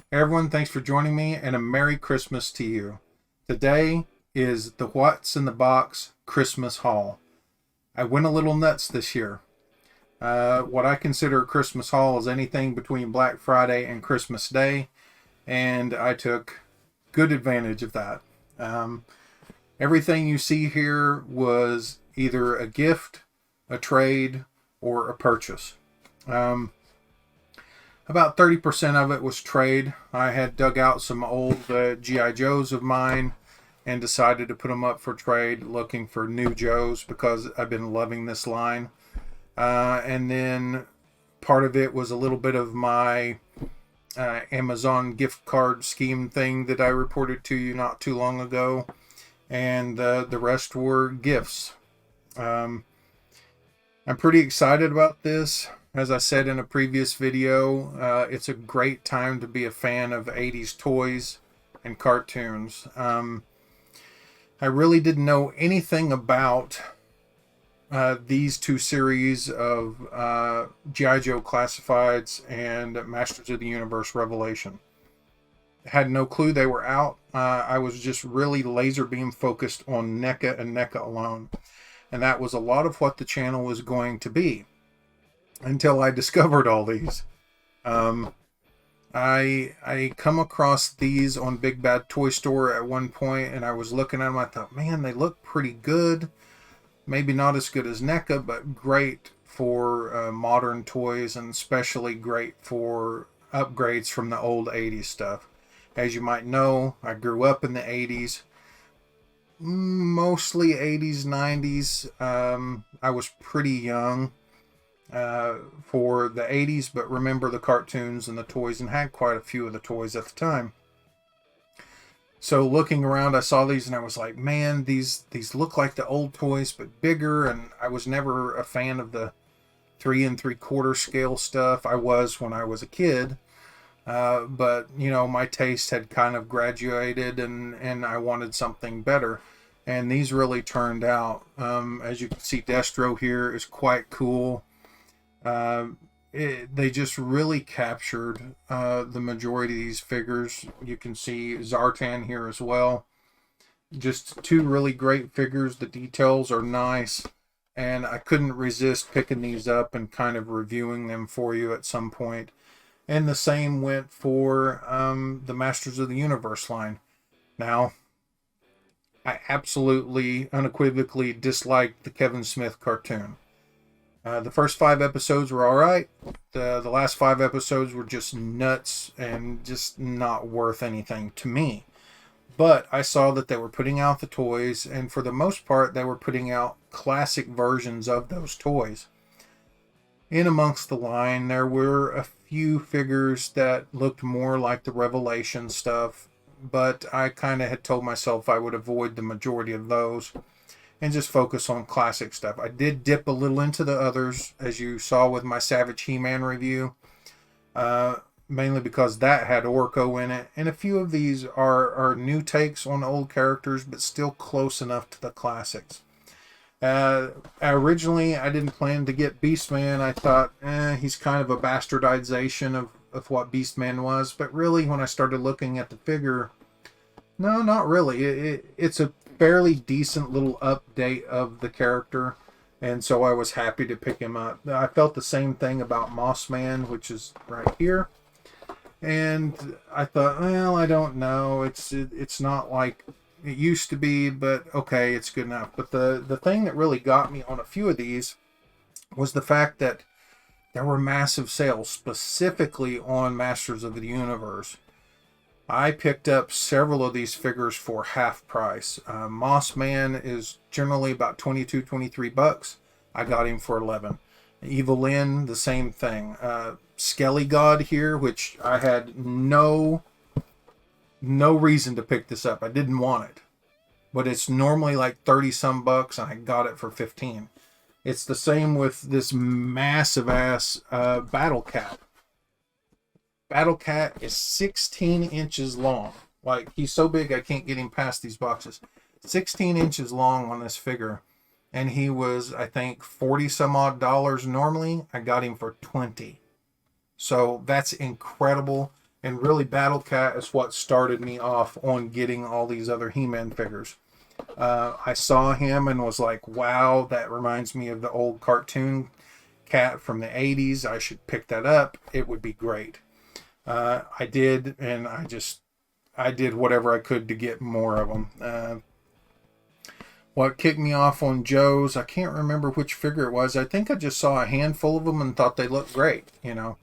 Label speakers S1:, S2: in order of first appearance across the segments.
S1: Hey everyone, thanks for joining me and a Merry Christmas to you. Today is the What's in the Box Christmas haul. I went a little nuts this year. What I consider a Christmas haul is anything between Black Friday and Christmas Day, and I took good advantage of that. Um, Everything you see here was either a gift, a trade, or a purchase. Um, About 30% of it was trade. I had dug out some old G.I. Joes of mine and decided to put them up for trade, looking for new Joes because I've been loving this line. And then part of it was a little bit of my Amazon gift card scheme thing that I reported to you not too long ago. And the rest were gifts. Um, I'm pretty excited about this. As I said in a previous video, it's a great time to be a fan of 80s toys and cartoons. I really didn't know anything about these two series of G.I. Joe Classifieds and Masters of the Universe Revelation. Had no clue they were out. I was just really laser beam focused on NECA and NECA alone. And that was a lot of what the channel was going to be until I discovered all these. I come across these on Big Bad Toy Store at one point, and I was looking at them. I thought, man, they look pretty good. Maybe not as good as NECA, but great for modern toys, and especially great for upgrades from the old 80s stuff. As you might know, I grew up in the 80s, mostly 80s, 90s. I was pretty young for the 80s, but remember the cartoons and the toys and had quite a few of the toys at the time. So looking around, I saw these and I was like, man, these look like the old toys, but bigger. And I was never a fan of the 3 3/4 scale stuff. I was when I was a kid. But you know, my taste had kind of graduated and I wanted something better. And these really turned out. As you can see, Destro here is quite cool. They just really captured the majority of these figures. You can see Zartan here as well. Just two really great figures. The details are nice, and I couldn't resist picking these up and kind of reviewing them for you at some point. And the same went for the Masters of the Universe line. Now, I absolutely, unequivocally disliked the Kevin Smith cartoon. The first 5 episodes were all right. The last 5 episodes were just nuts and just not worth anything to me. But I saw that they were putting out the toys, and for the most part, they were putting out classic versions of those toys. In amongst the line, there were a few figures that looked more like the Revelation stuff, but I kind of had told myself I would avoid the majority of those and just focus on classic stuff. I did dip a little into the others, as you saw with my Savage He-Man review, mainly because that had Orko in it. And a few of these are new takes on old characters, but still close enough to the classics. Originally, I didn't plan to get Beastman. I thought, he's kind of a bastardization of what Beastman was. But really, when I started looking at the figure, no, not really. It's a fairly decent little update of the character, and so I was happy to pick him up. I felt the same thing about Mossman, which is right here, and I thought, well, I don't know. It's not like it used to be, but okay, it's good enough. But the thing that really got me on a few of these was the fact that there were massive sales, specifically on Masters of the Universe. I picked up several of these figures for half price. Moss Man is generally about 22, 23 bucks. I got him for 11. Evil Lyn, the same thing. Skelly God here, which I had no reason to pick this up. I didn't want it. But it's normally like 30 some bucks, and I got it for 15. It's the same with this massive ass Battle Cat. Battle Cat is 16 inches long. Like, he's so big I can't get him past these boxes. 16 inches long on this figure. And he was, I think, 40 some odd dollars normally. I got him for 20. So that's incredible. And really, Battle Cat is what started me off on getting all these other He-Man figures. I saw him and was like, wow, that reminds me of the old cartoon cat from the 80s. I should pick that up. It would be great. I did, and I did whatever I could to get more of them. What kicked me off on Joe's, I can't remember which figure it was. I think I just saw a handful of them and thought they looked great, you know.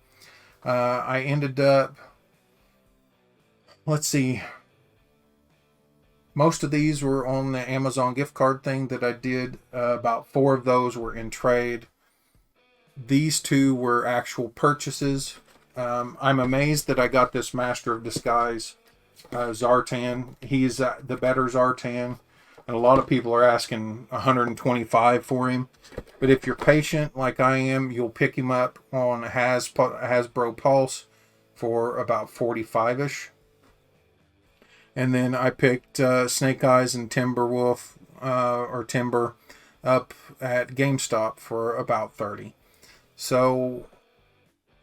S1: I ended up, let's see, most of these were on the Amazon gift card thing that I did. About 4 of those were in trade. These 2 were actual purchases. I'm amazed that I got this Master of Disguise Zartan. He's the better Zartan. And a lot of people are asking $125 for him. But if you're patient like I am, you'll pick him up on Hasbro Pulse for about $45-ish. And then I picked Snake Eyes and Timberwolf or Timber up at GameStop for about $30. So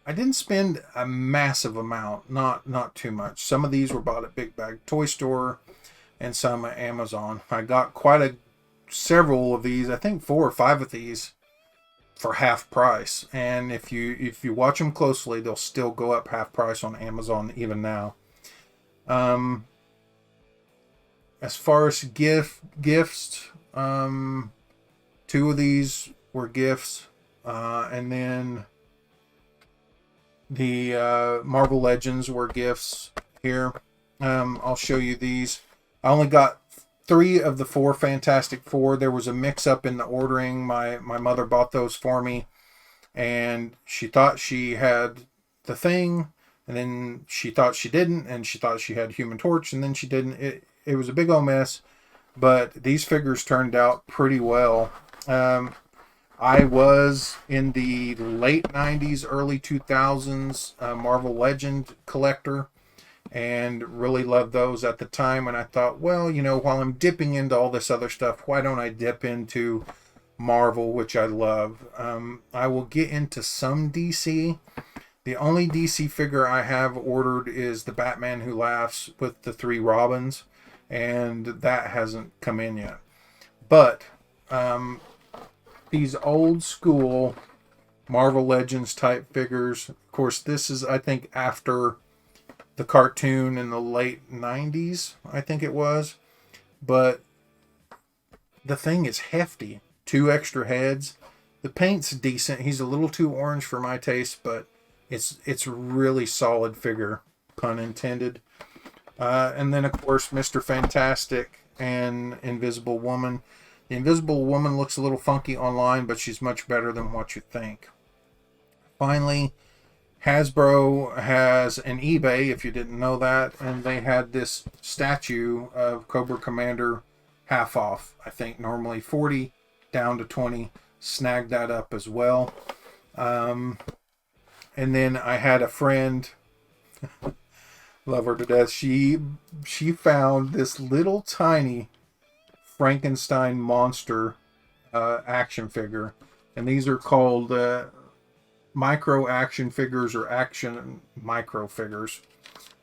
S1: I didn't spend a massive amount, not too much. Some of these were bought at Big Bag Toy Store and some at Amazon. I got several of these, I think 4 or 5 of these for half price. And if you watch them closely, they'll still go up half price on Amazon even now. As far as gifts, 2 of these were gifts. And then the Marvel Legends were gifts here. I'll show you these. I only got 3 of the 4 Fantastic Four. There was a mix-up in the ordering. My mother bought those for me, and she thought she had the Thing, and then she thought she didn't, and she thought she had Human Torch, and then she didn't. It was a big old mess, but these figures turned out pretty well. I was in the late 90s, early 2000s Marvel Legend collector, and really loved those at the time. And I thought, well, you know, while I'm dipping into all this other stuff, why don't I dip into Marvel, which I love. I will get into some DC. The only DC figure I have ordered is the Batman Who Laughs with the 3 Robins, and that hasn't come in yet. But these old school Marvel Legends type figures, of course, this is, I think, after the cartoon in the late 90s, I think it was. But the thing is hefty. 2 extra heads. The paint's decent. He's a little too orange for my taste, but it's really solid figure, pun intended. And then, of course, Mr. Fantastic and Invisible Woman. The Invisible Woman looks a little funky online, but she's much better than what you think. Finally, Hasbro has an eBay, if you didn't know that, and they had this statue of Cobra Commander half off. I think normally 40 down to 20. Snagged that up as well. And then I had a friend, love her to death. She found this little tiny Frankenstein monster action figure, and these are called micro action figures or action micro figures,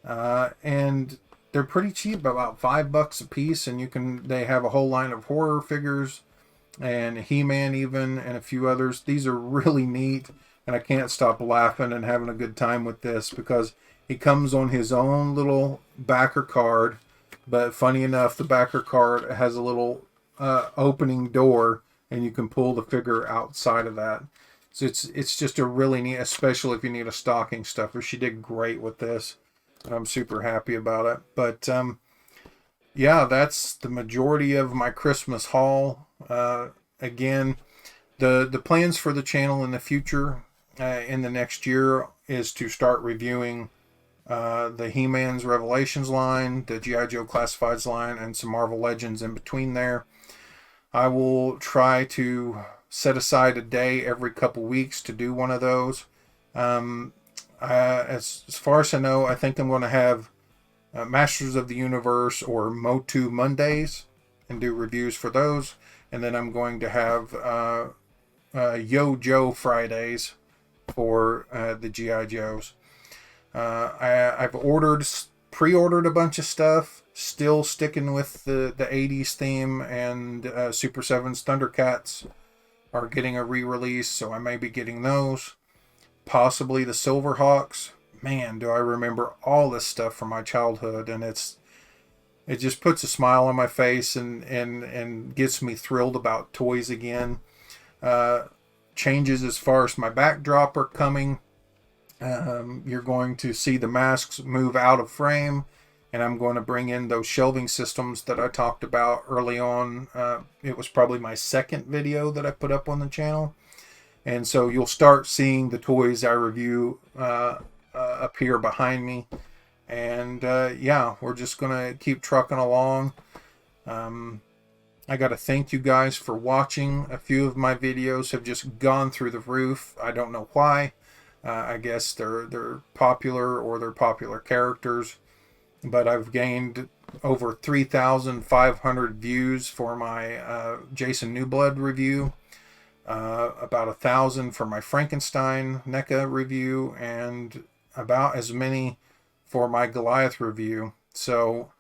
S1: and they're pretty cheap, about $5 a piece. And they have a whole line of horror figures and He-Man even, and a few others. These are really neat, and I can't stop laughing and having a good time with this because he comes on his own little backer card. But funny enough, the backer card has a little opening door, and you can pull the figure outside of that. So it's just a really neat, especially if you need a stocking stuffer. She did great with this, and I'm super happy about it. But yeah, that's the majority of my Christmas haul. Again, the plans for the channel in the future, in the next year, is to start reviewing the He-Man's Revelations line, the G.I. Joe Classifieds line, and some Marvel Legends in between there. I will try to set aside a day every couple weeks to do one of those. As far as I know, I think I'm going to have Masters of the Universe or Motu Mondays and do reviews for those. And then I'm going to have Yo Joe Fridays for the G.I. Joes. I've pre-ordered a bunch of stuff, still sticking with the 80s theme, and Super 7's Thundercats are getting a re-release, so I may be getting those. Possibly the Silverhawks. Man, do I remember all this stuff from my childhood, and it just puts a smile on my face and gets me thrilled about toys again. Changes as far as my backdrop are coming. You're going to see the masks move out of frame, and I'm going to bring in those shelving systems that I talked about early on. It was probably my second video that I put up on the channel. And so you'll start seeing the toys I review appear behind me. And yeah, we're just going to keep trucking along. I got to thank you guys for watching. A few of my videos have just gone through the roof. I don't know why. I guess they're popular, or they're popular characters. But I've gained over 3,500 views for my Jason Newblood review. About 1,000 for my Frankenstein NECA review, and about as many for my Goliath review. So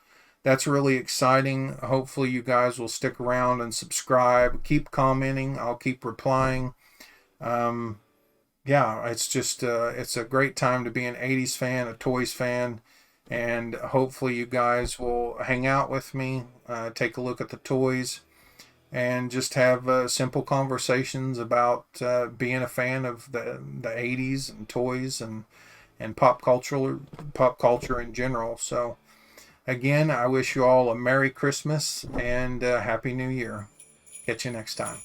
S1: that's really exciting. Hopefully you guys will stick around and subscribe. Keep commenting. I'll keep replying. Yeah, it's just it's a great time to be an 80s fan, a toys fan, and hopefully you guys will hang out with me, take a look at the toys, and just have simple conversations about being a fan of the 80s and toys and pop culture in general. So again, I wish you all a Merry Christmas and a Happy New Year. Catch you next time.